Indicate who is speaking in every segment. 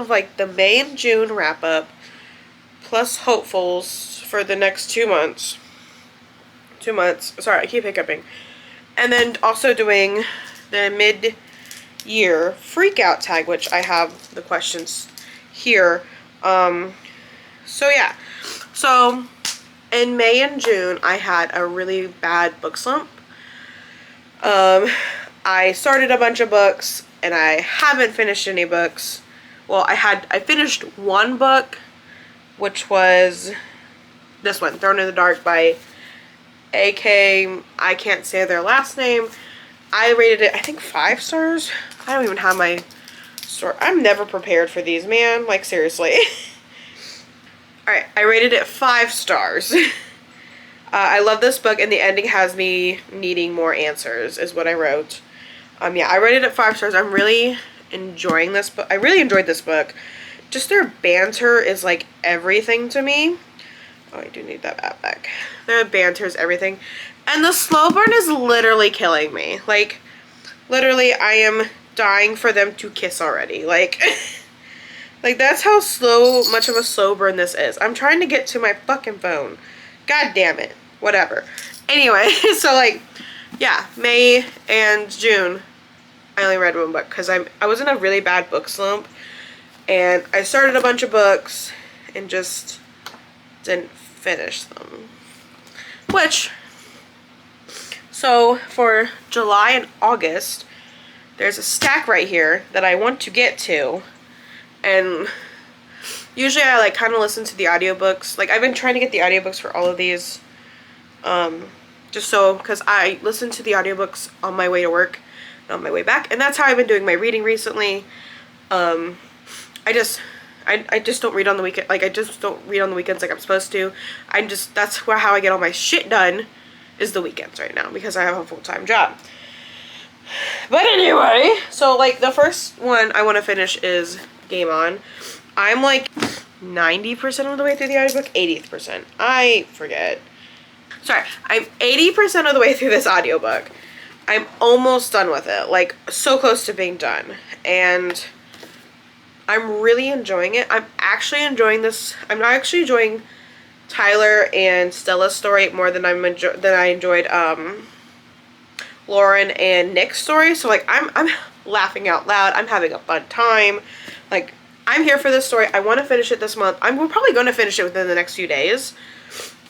Speaker 1: of like the May and June wrap up plus hopefuls for the next 2 months. 2 months. Sorry, I keep hiccuping. And then also doing the mid-year freak out tag, which I have the questions here. So yeah. So in May and June, I had a really bad book slump. I started a bunch of books and I haven't finished any books. Well, I finished one book, which was this one, Thrown in the Dark by A.K. I can't say their last name. I rated it, I think, 5 stars. I don't even have my store. I'm never prepared for these, man. Like, seriously. Alright, I rated it 5 stars. I love this book, and the ending has me needing more answers, is what I wrote. Yeah, I rated it 5 stars. I'm really enjoying this book. I really enjoyed this book. Just their banter is, like, everything to me. Oh, I do need that app back. Their banter is everything. And the slow burn is literally killing me. Like, literally, I am dying for them to kiss already. Like, like that's how much of a slow burn this is. I'm trying to get to my fucking phone. God damn it. Whatever. Anyway, so like, yeah, May and June, I only read one book because I was in a really bad book slump. And I started a bunch of books and just didn't finish them. Which, so for July and August, there's a stack right here that I want to get to. And usually I like kind of listen to the audiobooks. Like I've been trying to get the audiobooks for all of these. Just so, because I listen to the audiobooks on my way to work and on my way back. And that's how I've been doing my reading recently. I just don't read on the weekend. Like I just don't read on the weekends like I'm supposed to. That's how I get all my shit done is the weekends right now because I have a full-time job. But anyway, so like the first one I want to finish is Game On. I'm like 90% of the way through the audiobook, 80th%. I forget. Sorry, I'm 80% of the way through this audiobook. I'm almost done with it. Like so close to being done. And I'm really enjoying it. I'm actually enjoying this. I'm actually enjoying Tyler and Stella's story more than I enjoyed Lauren and Nick's story. So like I'm laughing out loud. I'm having a fun time. Like I'm here for this story. I want to finish it this month. We're probably going to finish it within the next few days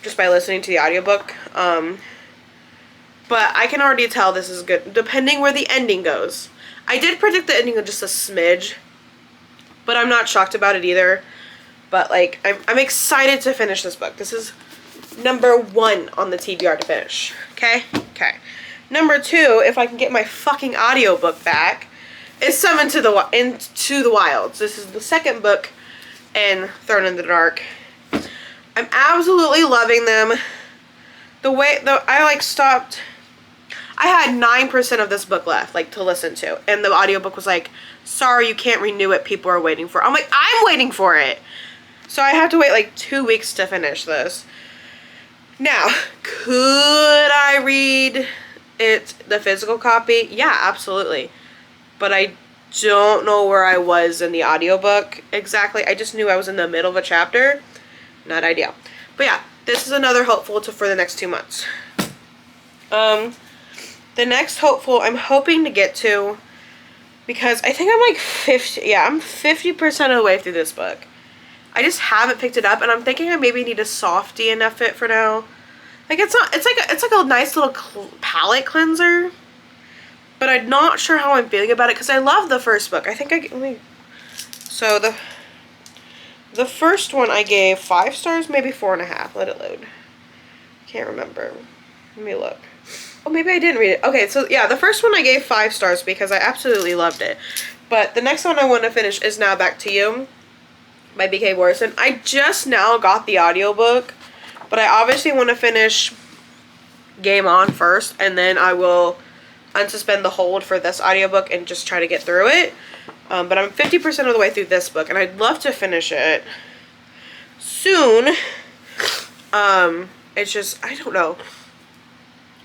Speaker 1: just by listening to the audiobook. But I can already tell this is good depending where the ending goes. I did predict the ending of just a smidge, but I'm not shocked about it either. But like I'm excited to finish this book. This is number 1 on the TBR to finish. Okay? Okay. Number 2, if I can get my fucking audiobook back, is Summoned to the Wilds. This is the second book in Thrown in the Dark. I'm absolutely loving them. I like stopped. I had 9% of this book left, like, to listen to. And the audiobook was like, sorry, you can't renew it. People are waiting for it. I'm like, I'm waiting for it. So I have to wait like 2 weeks to finish this. Now, could I read it, the physical copy? Yeah, absolutely. But I don't know where I was in the audiobook exactly. I just knew I was in the middle of a chapter. Not ideal. But yeah, this is another hopeful for the next 2 months. The next hopeful I'm hoping to get to, because I think I'm like 50% of the way through this book. I just haven't picked it up, and I'm thinking I maybe need a softie enough it for now. Like it's like a nice little palette cleanser, but I'm not sure how I'm feeling about it because I love the first book. I think so the first one I gave 5 stars, maybe 4.5. Let it load. Can't remember. Let me look. Oh, maybe I didn't read it. Okay, so yeah, the first one I gave 5 stars because I absolutely loved it. But the next one I want to finish is Now Back to You by B.K. Morrison. I just now got the audiobook, but I obviously want to finish Game On first, and then I will unsuspend the hold for this audiobook and just try to get through it. But I'm 50% of the way through this book, and I'd love to finish it soon. It's just, I don't know.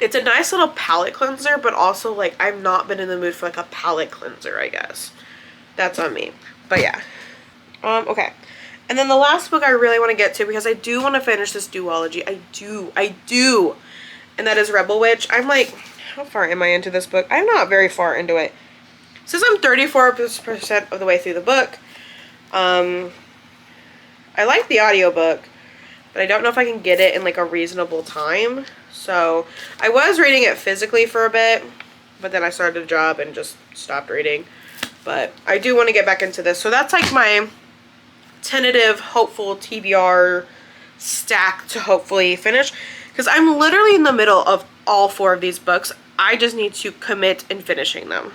Speaker 1: It's a nice little palette cleanser, but also, like, I've not been in the mood for, like, a palette cleanser, I guess. That's on me. But, yeah. Okay. And then the last book I really want to get to, because I do want to finish this duology. I do. And that is Rebel Witch. I'm like, how far am I into this book? I'm not very far into it. Since I'm 34% of the way through the book, I like the audiobook, but I don't know if I can get it in like a reasonable time. So I was reading it physically for a bit, but then I started a job and just stopped reading. But I do want to get back into this. So that's like my tentative, hopeful TBR stack to hopefully finish. Because I'm literally in the middle of all 4 of these books. I just need to commit in finishing them.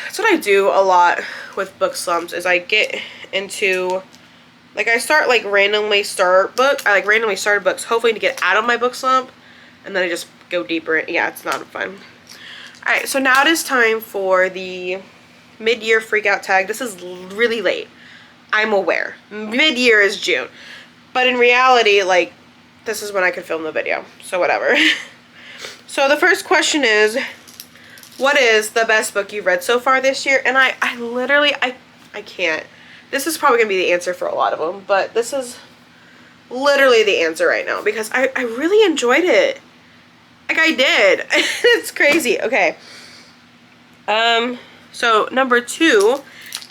Speaker 1: That's what I do a lot with book slumps, is I get into, like, I start like randomly start books hoping to get out of my book slump, and then I just go deeper in. Yeah, it's not fun. Alright, so now it is time for the mid-year freakout tag. This is really late. I'm aware. Mid-year is June. But in reality, like, this is when I could film the video. So whatever. So the first question is, what is the best book you've read so far this year? And I literally can't. This is probably going to be the answer for a lot of them. But this is literally the answer right now. Because I really enjoyed it. Like, I did. It's crazy. Okay. So number 2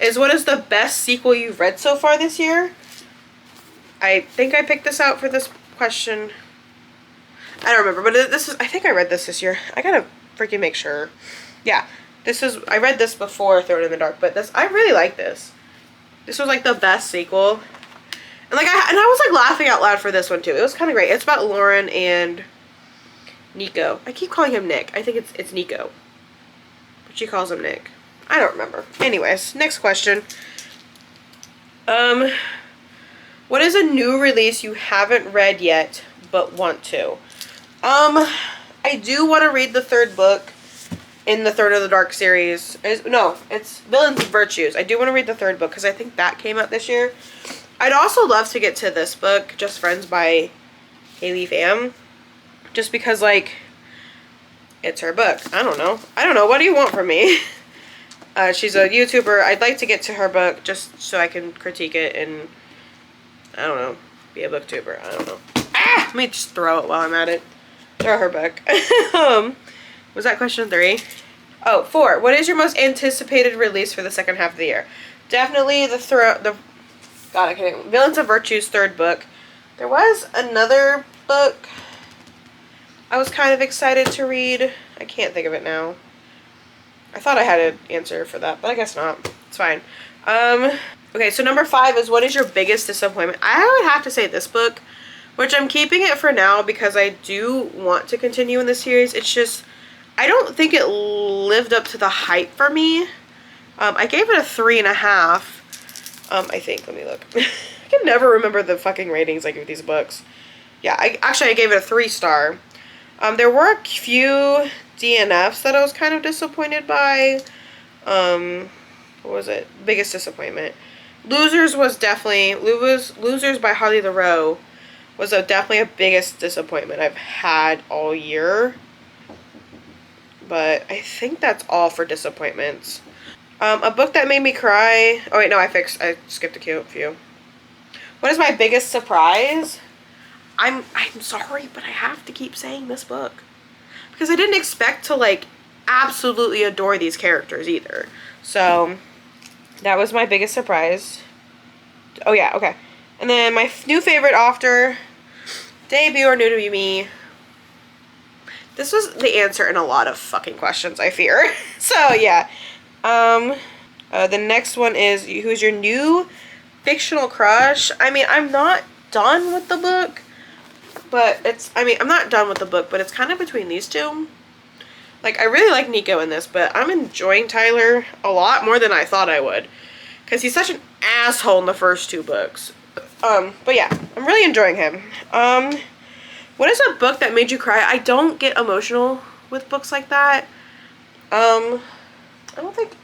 Speaker 1: is, what is the best sequel you've read so far this year? I think I picked this out for this question. I don't remember, but this is, I think I read this year. I gotta freaking make sure. Yeah, I read this before Thrown in the Dark, but I really like this. This was like the best sequel. And like, I was like laughing out loud for this one too. It was kind of great. It's about Lauren and Nico. I keep calling him Nick. I think it's Nico. But she calls him Nick. I don't remember. Anyways, next question. What is a new release you haven't read yet but want to? I do want to read the 3rd book in the Third of the Dark series. It's Villains and Virtues. I do want to read the 3rd book because I think that came out this year. I'd also love to get to this book, Just Friends by Haley Pham. Just because, like, it's her book. I don't know. What do you want from me? She's a YouTuber. I'd like to get to her book just so I can critique it and, I don't know, be a booktuber. I don't know. Let me just throw it while I'm at it. Throw her book. Was that question 3? Oh, 4. What is your most anticipated release for the second half of the year? Definitely Villains of Virtue's 3rd book. There was another book I was kind of excited to read. I can't think of it now. I thought I had an answer for that, but I guess not. It's fine. Okay, so number 5 is, what is your biggest disappointment? I would have to say this book, which I'm keeping it for now because I do want to continue in the series. It's just, I don't think it lived up to the hype for me. I gave it a 3.5. I think, let me look. I can never remember the fucking ratings I give these books. Yeah, I gave it a 3-star. There were a few DNFs that I was kind of disappointed by. What was it? Biggest disappointment. Losers by Harley the Row was definitely a biggest disappointment I've had all year. But I think that's all for disappointments. A book that made me cry. Oh wait, no, I skipped a few. What is my biggest surprise? I'm sorry, but I have to keep saying this book. Because I didn't expect to, like, absolutely adore these characters either. So, that was my biggest surprise. Oh yeah, okay. And then my new favorite author, debut or new to me. This was the answer in a lot of fucking questions, I fear. So, yeah. The next one is, who's your new fictional crush? I mean, I'm not done with the book. But I'm not done with the book, but it's kind of between these two. Like, I really like Nico in this, but I'm enjoying Tyler a lot more than I thought I would. Because he's such an asshole in the first 2 books. But yeah, I'm really enjoying him. What is a book that made you cry? I don't get emotional with books like that. I don't think,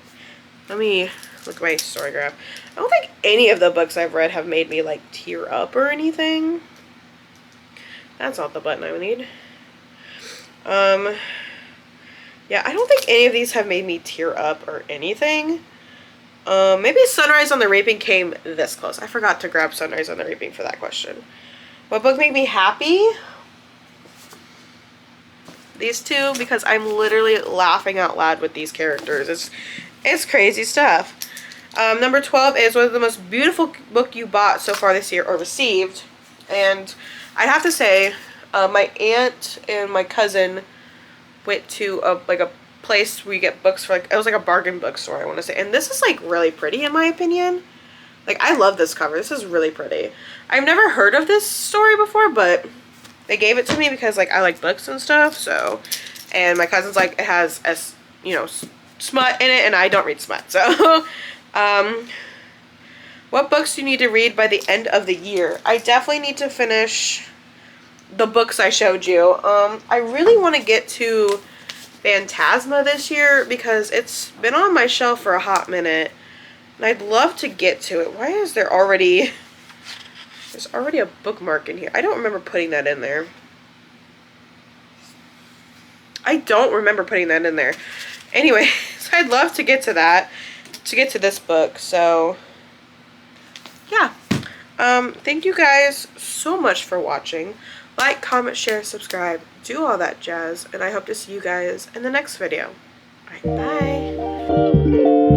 Speaker 1: let me look at my story graph. I don't think any of the books I've read have made me, like, tear up or anything. That's not the button I would need. Yeah, I don't think any of these have made me tear up or anything. Maybe Sunrise on the Reaping came this close. I forgot to grab Sunrise on the Reaping for that question. What book made me happy? These two, because I'm literally laughing out loud with these characters. It's crazy stuff. Number 12 is what is the most beautiful book you bought so far this year or received. And I'd have to say, my aunt and my cousin went to a place where you get books for it was like a bargain bookstore, I want to say. And this is like really pretty in my opinion. Like, I love this cover. This is really pretty. I've never heard of this story before, but they gave it to me because, like, I like books and stuff, so. And my cousin's like, it has, smut in it, and I don't read smut, so. What books do you need to read by the end of the year? I definitely need to finish the books I showed you. I really want to get to Phantasma this year because it's been on my shelf for a hot minute. And I'd love to get to it. Why is there already... There's already a bookmark in here. I don't remember putting that in there. I don't remember putting that in there. Anyway, so I'd love to get to that. To get to this book. So, yeah. Thank you guys so much for watching. Like, comment, share, subscribe. Do all that jazz. And I hope to see you guys in the next video. Alright, bye.